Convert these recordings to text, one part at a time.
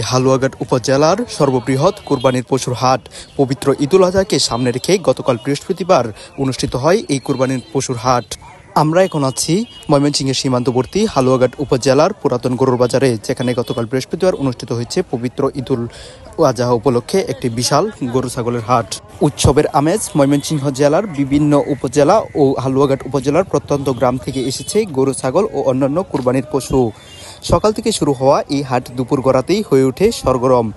হালুয়াঘাট উপজেলার সর্ববৃহৎ কুরবানির পশুর হাট পবিত্র ঈদুল আজহাকে সামনে রেখে গতকাল বৃহস্পতিবার অনুষ্ঠিত হয় এই কুরবানির পশুর হাট। আমরা এখন আছি ময়মনসিংহের সীমান্তবর্তী হালুয়াঘাট উপজেলার পুরাতন গরুর বাজারে, যেখানে গতকাল বৃহস্পতিবার অনুষ্ঠিত হয়েছে পবিত্র ঈদুল আজহা উপলক্ষে একটি বিশাল গরু ছাগলের হাট। উৎসবের আমেজ ময়মনসিংহ জেলার বিভিন্ন উপজেলা ও হালুয়াঘাট উপজেলার প্রত্যন্ত গ্রাম থেকে এসেছে গরু ছাগল ও অন্যান্য কুরবানির পশু। সকাল থেকে শুরু হওয়া এই হাট দুপুর গড়াতেই হয়ে ওঠে সরগরম।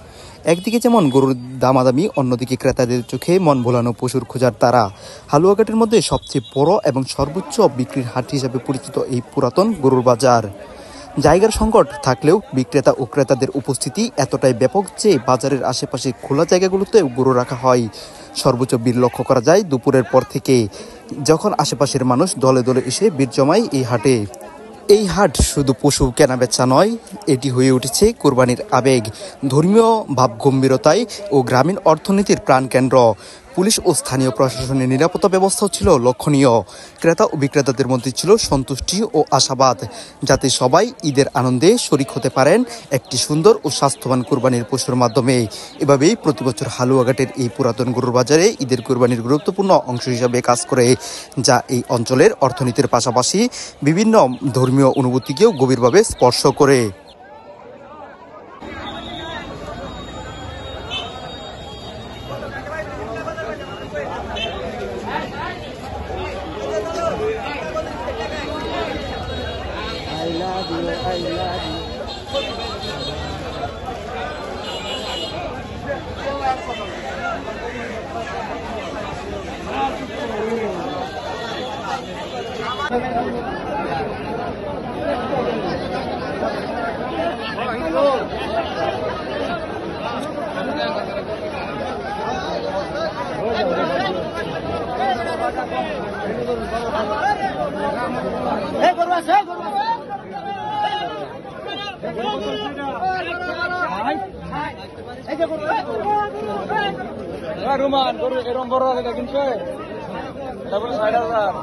একদিকে যেমন গরুর দামাদামি, অন্যদিকে ক্রেতাদের চোখে মন ভোলানো পশুর খোঁজার তারা। হালুয়াঘাটের মধ্যে সবচেয়ে বড় এবং সর্বোচ্চ বিক্রির হাট হিসাবে পরিচিত এই পুরাতন গরুর বাজার। জায়গার সংকট থাকলেও বিক্রেতা ও ক্রেতাদের উপস্থিতি এতটাই ব্যাপক যে বাজারের আশেপাশে খোলা জায়গাগুলোতে গরু রাখা হয়। সর্বোচ্চ ভিড় লক্ষ্য করা যায় দুপুরের পর থেকে, যখন আশেপাশের মানুষ দলে দলে এসে ভিড় জমায় এই হাটে। এই হাট শুধু পশু কেনাবেচা নয়, এটি হয়ে উঠেছে কোরবানির আবেগ, ধর্মীয় ভাবগম্ভীরতায় ও গ্রামীণ অর্থনীতির প্রাণকেন্দ্র। পুলিশ ও স্থানীয় প্রশাসনের নিরাপত্তা ব্যবস্থাও ছিল লক্ষণীয়। ক্রেতা ও বিক্রেতাদের মধ্যে ছিল সন্তুষ্টি ও আশাবাদ, যাতে সবাই ঈদের আনন্দে শরিক হতে পারেন একটি সুন্দর ও স্বাস্থ্যবান কোরবানির পশুর মাধ্যমে। এভাবেই প্রতিবছর হালুয়াঘাটের এই পুরাতন গরুর বাজারে ঈদের কোরবানির গুরুত্বপূর্ণ অংশ হিসাবে কাজ করে, যা এই অঞ্চলের অর্থনীতির পাশাপাশি বিভিন্ন ধর্মীয় অনুভূতিকেও গভীরভাবে স্পর্শ করে। রুমান গরু এরকম বড় আছে কিন্তু তারপরে ৬০০০